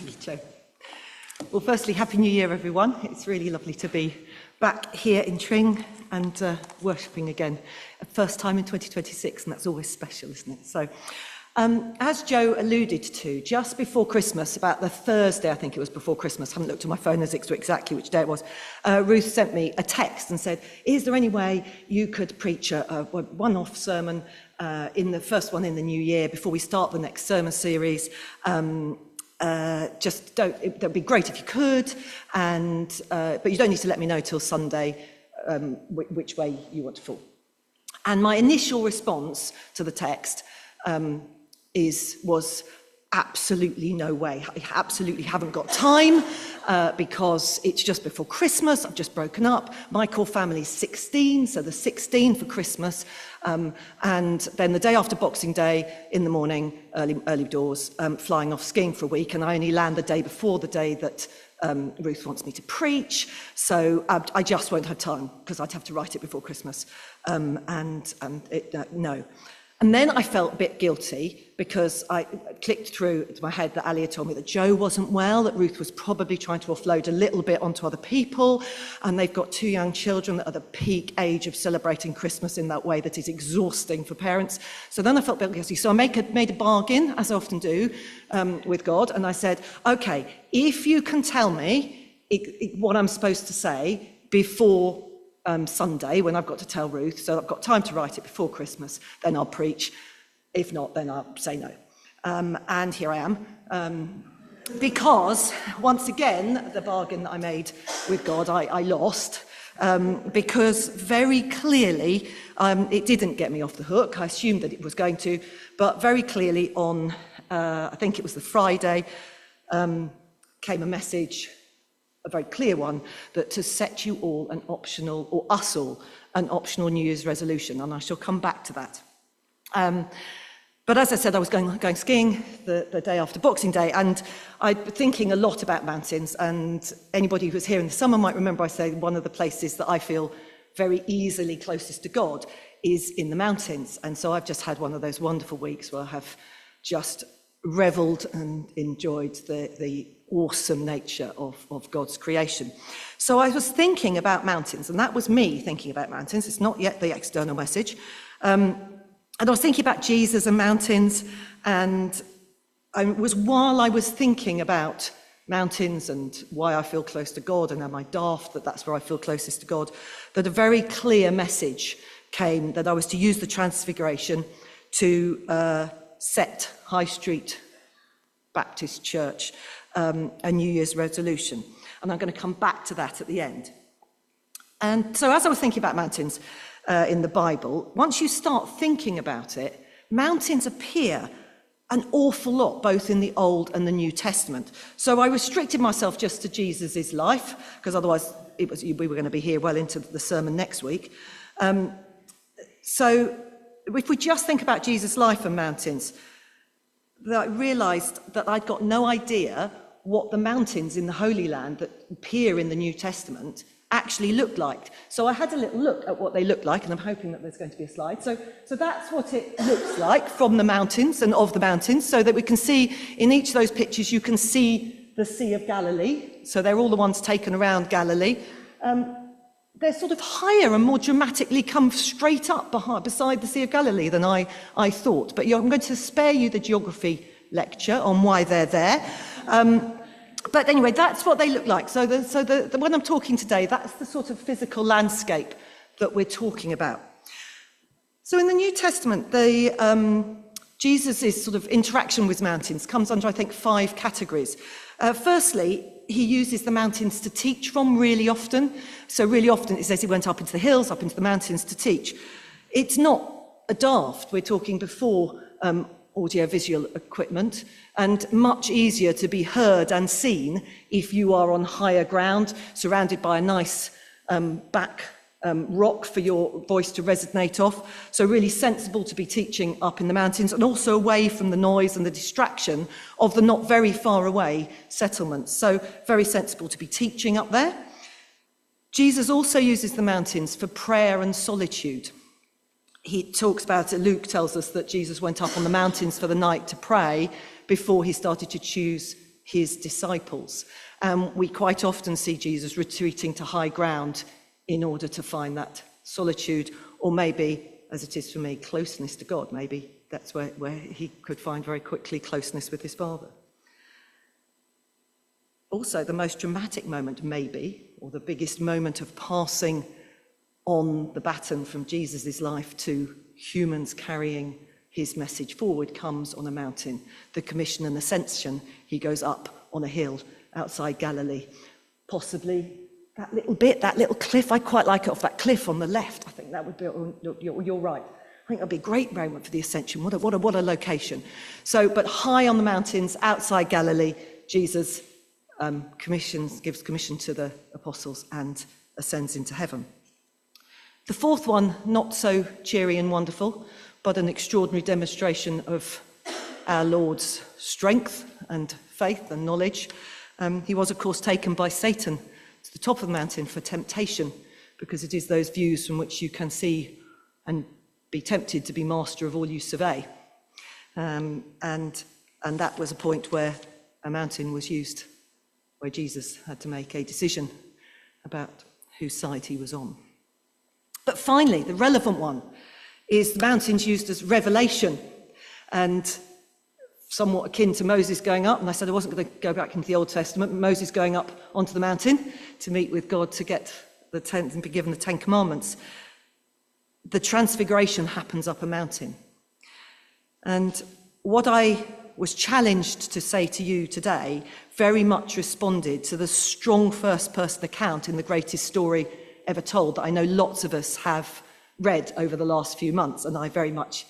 Thank you, Joe. Well, firstly, Happy New Year, everyone. It's really lovely to be back here in Tring and worshipping again. First time in 2026, and that's always special, isn't it? So, as Joe alluded to, just before Christmas, about the Thursday, I think it was before Christmas, I haven't looked at my phone as to exactly which day it was, Ruth sent me a text and said, is there any way you could preach a one-off sermon in the first one in the new year before we start the next sermon series? That'd be great if you could, but you don't need to let me know till Sunday which way you want to fall. And my initial response to the text was absolutely no way. I absolutely haven't got time because it's just before Christmas. I've just broken up. My core family's 16, so the 16 for Christmas. And then the day after Boxing Day in the morning, early doors, flying off skiing for a week. And I only land the day before the day that Ruth wants me to preach. So I just won't have time because I'd have to write it before Christmas. No. And then I felt a bit guilty because I clicked through to my head that Ali had told me that Joe wasn't well, that Ruth was probably trying to offload a little bit onto other people, and they've got 2 young children that are the peak age of celebrating Christmas in that way that is exhausting for parents. So then I felt a bit guilty. So I made a bargain, as I often do, with God, and I said, okay, if you can tell me what I'm supposed to say before Sunday, when I've got to tell Ruth, so I've got time to write it before Christmas, then I'll preach. If not, then I'll say no. And here I am. Because, once again, the bargain that I made with God, I lost. Because very clearly, it didn't get me off the hook. I assumed that it was going to. But very clearly on, I think it was the Friday, came a message, a very clear one, that to set you all an optional, or us all, an optional New Year's resolution, and I shall come back to that. But as I said, I was going skiing the day after Boxing Day, and I'd been thinking a lot about mountains, and anybody who was here in the summer might remember I said one of the places that I feel very easily closest to God is in the mountains, and so I've just had one of those wonderful weeks where I have just revelled and enjoyed the awesome nature of God's creation. So I was thinking about mountains, and that was me thinking about mountains. It's not yet the external message. And I was thinking about Jesus and mountains, and it was while I was thinking about mountains and why I feel close to God, and am I daft that that's where I feel closest to God, that a very clear message came that I was to use the Transfiguration to set High Street Baptist Church a New Year's resolution. And I'm going to come back to that at the end. And so as I was thinking about mountains in the Bible, once you start thinking about it, mountains appear an awful lot, both in the Old and the New Testament. So I restricted myself just to Jesus' life, because otherwise we were going to be here well into the sermon next week. So if we just think about Jesus' life and mountains, I realised that I'd got no idea what the mountains in the Holy Land that appear in the New Testament actually looked like. So I had a little look at what they look like, and I'm hoping that there's going to be a slide. So that's what it looks like from the mountains and of the mountains, so that we can see in each of those pictures, you can see the Sea of Galilee. So they're all the ones taken around Galilee. They're sort of higher and more dramatically come straight up beside the Sea of Galilee than I thought. But I'm going to spare you the geography lecture on why they're there. But anyway, that's what they look like. So when I'm talking today, that's the sort of physical landscape that we're talking about. So in the New Testament, Jesus' sort of interaction with mountains comes under, I think, 5 categories. Firstly, he uses the mountains to teach from really often. So really often it says he went up into the hills, up into the mountains to teach. It's not a daft. We're talking before audiovisual equipment, and much easier to be heard and seen if you are on higher ground, surrounded by a nice back rock for your voice to resonate off. So really sensible to be teaching up in the mountains, and also away from the noise and the distraction of the not very far away settlements. So very sensible to be teaching up there. Jesus also uses the mountains for prayer and solitude. He talks about it, Luke tells us that Jesus went up on the mountains for the night to pray before he started to choose his disciples. We quite often see Jesus retreating to high ground in order to find that solitude, or maybe, as it is for me, closeness to God. Maybe that's where he could find very quickly closeness with his Father. Also, the most dramatic moment, maybe, or the biggest moment of passing on the baton from Jesus' life to humans carrying his message forward, comes on a mountain. The Commission and Ascension, he goes up on a hill outside Galilee. Possibly that little cliff, I quite like it off that cliff on the left. I think that would be, you're right. I think that'd be a great moment for the Ascension. What a location. So, but high on the mountains outside Galilee, Jesus gives commission to the apostles and ascends into heaven. The fourth one, not so cheery and wonderful, but an extraordinary demonstration of our Lord's strength and faith and knowledge. He was, of course, taken by Satan to the top of the mountain for temptation, because it is those views from which you can see and be tempted to be master of all you survey. And that was a point where a mountain was used, where Jesus had to make a decision about whose side he was on. But finally, the relevant one is the mountains used as revelation, and somewhat akin to Moses going up. And I said I wasn't going to go back into the Old Testament, but Moses going up onto the mountain to meet with God to get the tent and be given the 10 Commandments. The transfiguration happens up a mountain. And what I was challenged to say to you today very much responded to the strong first-person account in the greatest story ever told that I know lots of us have read over the last few months, and I very much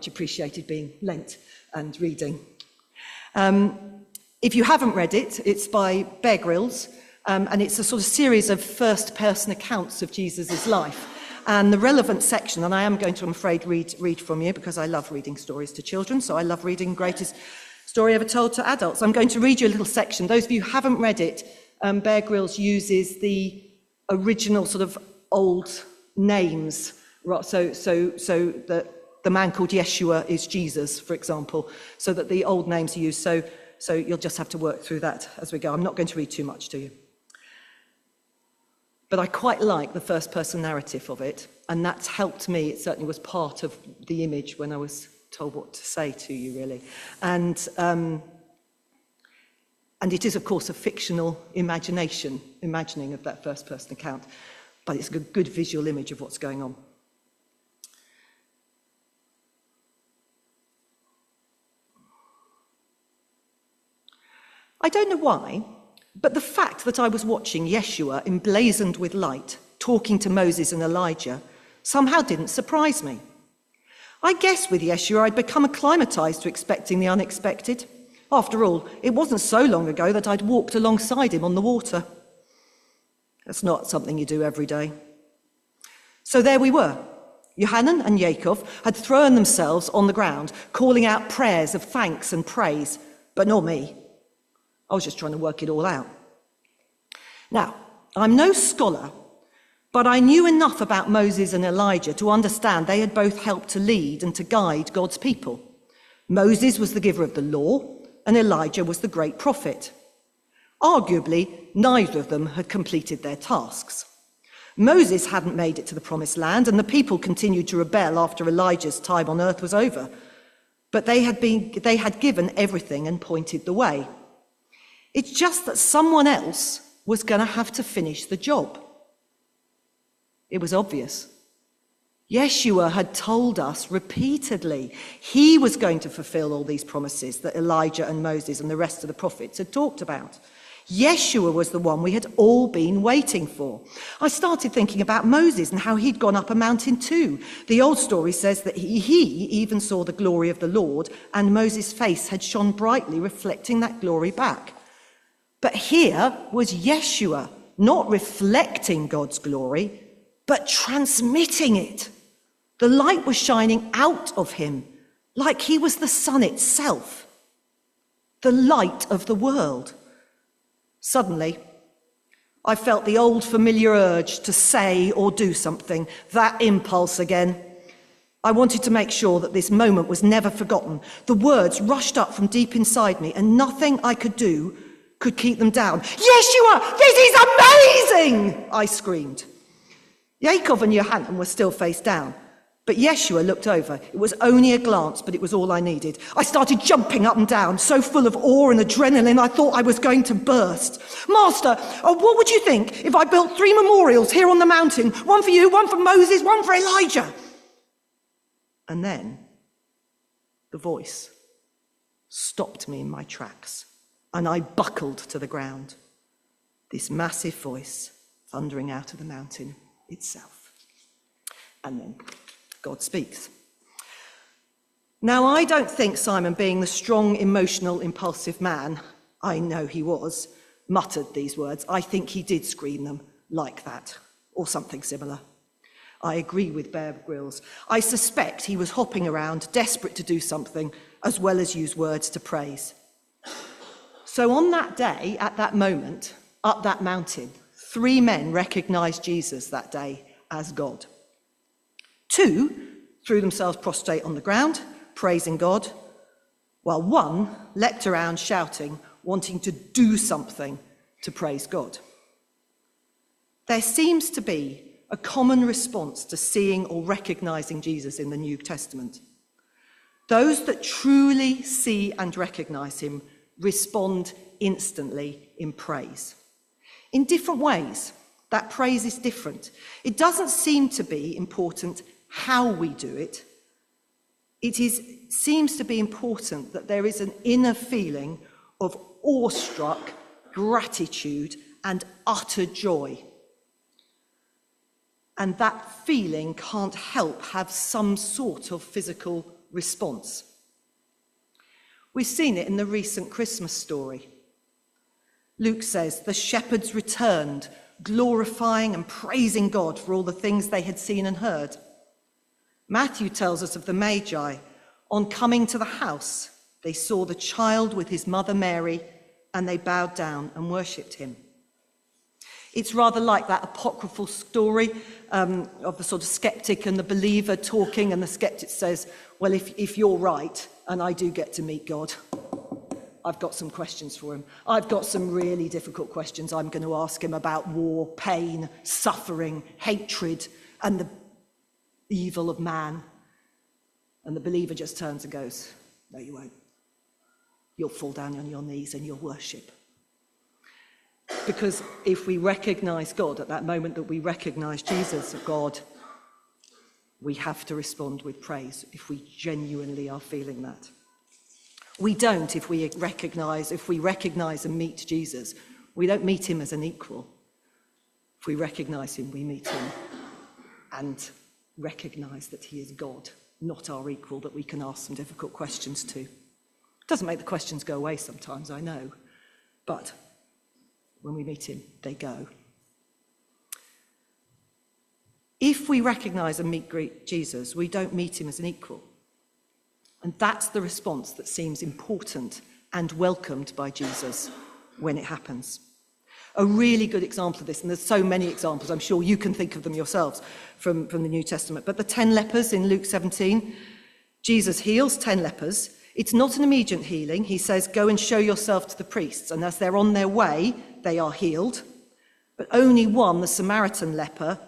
appreciated being lent and reading. If you haven't read it, it's by Bear Grylls, and it's a sort of series of first-person accounts of Jesus' life. And the relevant section, and I am going to, I'm afraid, read from you, because I love reading stories to children, so I love reading greatest story ever told to adults. I'm going to read you a little section. Those of you who haven't read it, Bear Grylls uses the original sort of old names, so that the man called Yeshua is Jesus, for example, so that the old names are used. So you'll just have to work through that as we go. I'm not going to read too much to you. But I quite like the first-person narrative of it, and that's helped me. It certainly was part of the image when I was told what to say to you, really. And it is, of course, a fictional imagining of that first-person account, but it's a good visual image of what's going on. I don't know why, but the fact that I was watching Yeshua emblazoned with light, talking to Moses and Elijah, somehow didn't surprise me. I guess with Yeshua I'd become acclimatized to expecting the unexpected. After all, it wasn't so long ago that I'd walked alongside him on the water. That's not something you do every day. So there we were. Johanan and Yaakov had thrown themselves on the ground, calling out prayers of thanks and praise, but not me. I was just trying to work it all out. Now, I'm no scholar, but I knew enough about Moses and Elijah to understand they had both helped to lead and to guide God's people. Moses was the giver of the law, and Elijah was the great prophet. Arguably, neither of them had completed their tasks. Moses hadn't made it to the promised land, and the people continued to rebel after Elijah's time on earth was over. But they had given everything and pointed the way. It's just that someone else was going to have to finish the job. It was obvious. Yeshua had told us repeatedly he was going to fulfill all these promises that Elijah and Moses and the rest of the prophets had talked about. Yeshua was the one we had all been waiting for. I started thinking about Moses and how he'd gone up a mountain too. The old story says that he even saw the glory of the Lord, and Moses' face had shone brightly, reflecting that glory back. But here was Yeshua, not reflecting God's glory, but transmitting it. The light was shining out of him, like he was the sun itself, the light of the world. Suddenly, I felt the old familiar urge to say or do something, that impulse again. I wanted to make sure that this moment was never forgotten. The words rushed up from deep inside me, and nothing I could do could keep them down. Yeshua, this is amazing! I screamed. Yaakov and Yohanan were still face down, but Yeshua looked over. It was only a glance, but it was all I needed. I started jumping up and down, so full of awe and adrenaline I thought I was going to burst. Master, what would you think if I built 3 memorials here on the mountain? One for you, one for Moses, one for Elijah. And then the voice stopped me in my tracks, and I buckled to the ground. This massive voice thundering out of the mountain itself. And then God speaks. Now, I don't think Simon, being the strong, emotional, impulsive man I know he was, muttered these words. I think he did scream them like that, or something similar. I agree with Bear Grylls. I suspect he was hopping around, desperate to do something, as well as use words to praise. So on that day, at that moment, up that mountain, 3 men recognized Jesus that day as God. 2 threw themselves prostrate on the ground, praising God, while 1 leapt around shouting, wanting to do something to praise God. There seems to be a common response to seeing or recognizing Jesus in the New Testament. Those that truly see and recognize him respond instantly in praise. In different ways, that praise is different. It doesn't seem to be important how we do it. It seems to be important that there is an inner feeling of awestruck gratitude and utter joy. And that feeling can't help have some sort of physical response. We've seen it in the recent Christmas story. Luke says, the shepherds returned, glorifying and praising God for all the things they had seen and heard. Matthew tells us of the Magi. On coming to the house, they saw the child with his mother Mary, and they bowed down and worshipped him. It's rather like that apocryphal story of the sort of skeptic and the believer talking, and the skeptic says, well, if you're right, and I do get to meet God, I've got some questions for him. I've got some really difficult questions I'm going to ask him about war, pain, suffering, hatred, and the evil of man. And the believer just turns and goes, no, you won't. You'll fall down on your knees and you'll worship. Because if we recognize God at that moment that we recognize Jesus as God, we have to respond with praise if we genuinely are feeling that. We don't if we recognize and meet Jesus. We don't meet him as an equal. If we recognize him, we meet him and recognize that he is God, not our equal, that we can ask some difficult questions to. It doesn't make the questions go away sometimes, I know, but when we meet him, they go. If we recognize and meet Jesus, we don't meet him as an equal. And that's the response that seems important and welcomed by Jesus when it happens. A really good example of this, and there's so many examples, I'm sure you can think of them yourselves from the New Testament, but the 10 lepers in Luke 17, Jesus heals 10 lepers. It's not an immediate healing. He says, go and show yourself to the priests. And as they're on their way, they are healed. But only one, the Samaritan leper,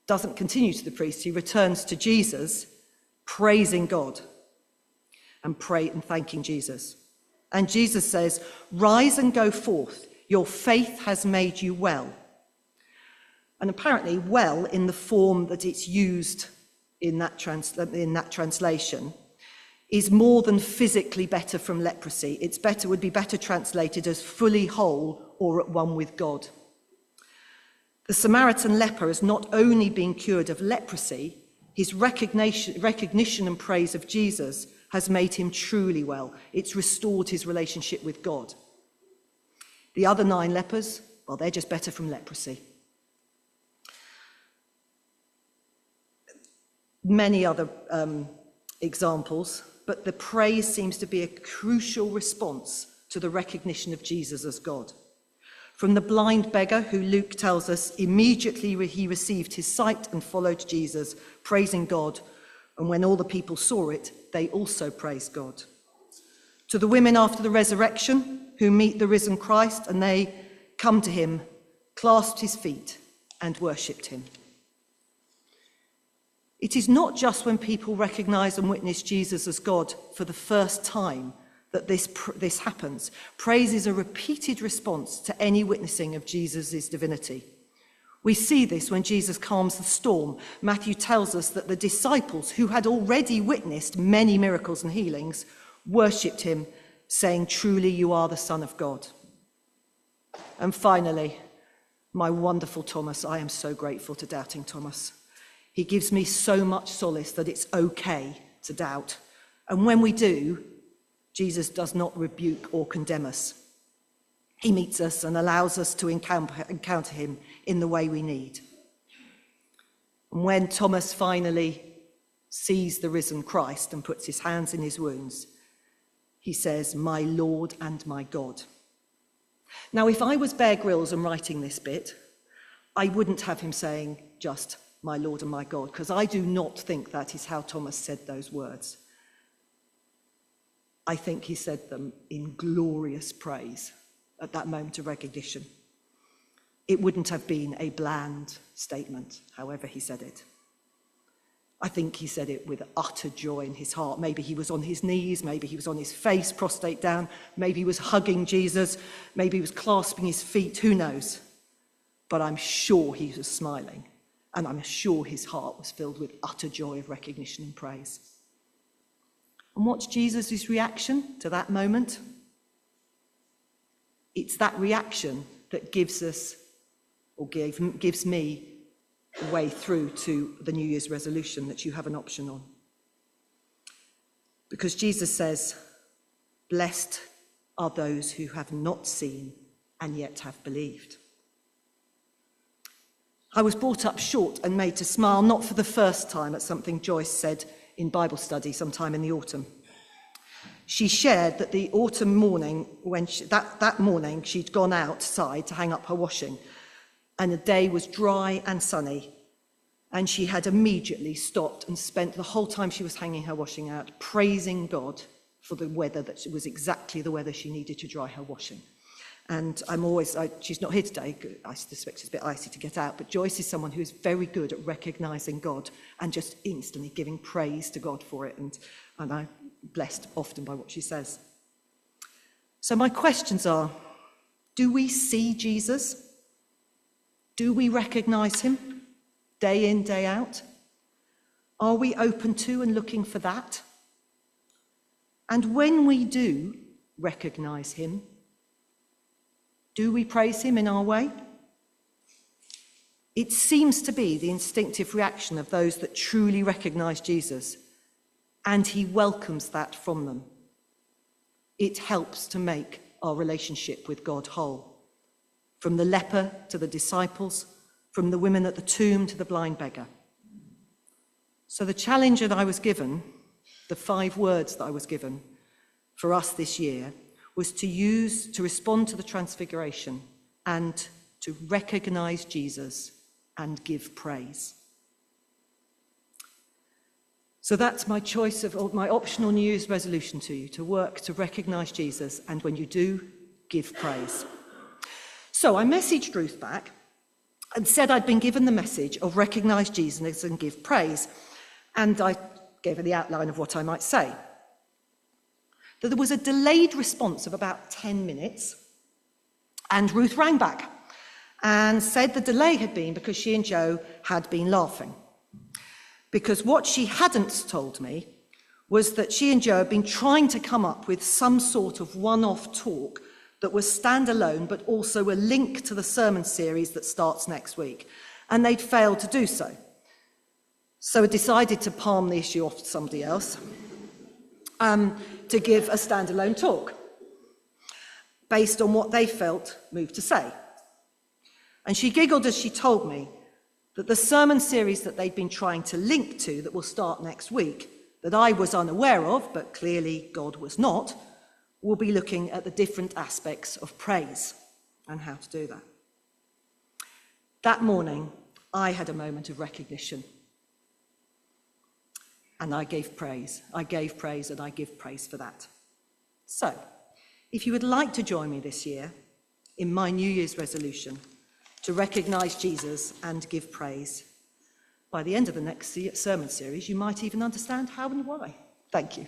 doesn't continue to the priest. He returns to Jesus, praising God and thanking Jesus. And Jesus says, rise and go forth. Your faith has made you well. And apparently well in the form that it's used in that translation is more than physically better from leprosy. Would be better translated as fully whole or at one with God. The Samaritan leper has not only been cured of leprosy, his recognition and praise of Jesus has made him truly well. It's restored his relationship with God. The other 9 lepers, well, they're just better from leprosy. Many other examples, but the praise seems to be a crucial response to the recognition of Jesus as God. From the blind beggar, who Luke tells us immediately he received his sight and followed Jesus, praising God, And when all the people saw it, they also praised God. To the women after the resurrection who meet the risen Christ, and they come to him, clasped his feet and worshipped him. It is not just when people recognize and witness Jesus as God for the first time that this happens. Praise is a repeated response to any witnessing of Jesus' divinity. We see this when Jesus calms the storm. Matthew tells us that the disciples, who had already witnessed many miracles and healings, worshipped him, saying, "Truly you are the Son of God." And finally, my wonderful Thomas. I am so grateful to Doubting Thomas. He gives me so much solace that it's okay to doubt. And when we do, Jesus does not rebuke or condemn us. He meets us and allows us to encounter him in the way we need. And when Thomas finally sees the risen Christ and puts his hands in his wounds, he says, "My Lord and my God." Now, if I was Bear Grylls and writing this bit, I wouldn't have him saying just, "My Lord and my God," because I do not think that is how Thomas said those words. I think he said them in glorious praise at that moment of recognition. It wouldn't have been a bland statement, however he said it. I think he said it with utter joy in his heart. Maybe he was on his knees, maybe he was on his face, prostrate down, maybe he was hugging Jesus, maybe he was clasping his feet, who knows? But I'm sure he was smiling, and I'm sure his heart was filled with utter joy of recognition and praise. And what's Jesus' reaction to that moment? It's that reaction that gives us, or gives me, a way through to the New Year's resolution that you have an option on. Because Jesus says, "Blessed are those who have not seen and yet have believed." I was brought up short and made to smile, not for the first time, at something Joyce said in Bible study sometime in the autumn. She shared that the autumn morning, that morning she'd gone outside to hang up her washing, and the day was dry and sunny, and she had immediately stopped and spent the whole time she was hanging her washing out praising God for the weather, that was exactly the weather she needed to dry her washing. And she's not here today, I suspect it's a bit icy to get out, but Joyce is someone who is very good at recognising God and just instantly giving praise to God for it, and I'm blessed often by what she says. So my questions are, do we see Jesus? Do we recognise him day in, day out? Are we open to and looking for that? And when we do recognise him, do we praise him in our way? It seems to be the instinctive reaction of those that truly recognise Jesus, and he welcomes that from them. It helps to make our relationship with God whole. From the leper to the disciples, from the women at the tomb to the blind beggar. So the challenge that I was given, the 5 words that I was given for us this year, was to respond to the Transfiguration and to recognise Jesus and give praise. So that's my choice of my optional New Year's resolution to you, to work to recognise Jesus, and when you do, give praise. So I messaged Ruth back and said I'd been given the message of recognise Jesus and give praise, and I gave her the outline of what I might say. That there was a delayed response of about 10 minutes, and Ruth rang back and said the delay had been because she and Joe had been laughing. Because what she hadn't told me was that she and Joe had been trying to come up with some sort of one-off talk that was standalone, but also a link to the sermon series that starts next week, and they'd failed to do so. So I decided to palm the issue off to somebody else, to give a standalone talk based on what they felt moved to say. And she giggled as she told me that the sermon series that they'd been trying to link to, that will start next week, that I was unaware of, but clearly God was not, will be looking at the different aspects of praise and how to do that. That morning, I had a moment of recognition. And I gave praise. I gave praise, and I give praise for that. So, if you would like to join me this year in my New Year's resolution to recognise Jesus and give praise, by the end of the next sermon series, you might even understand how and why. Thank you.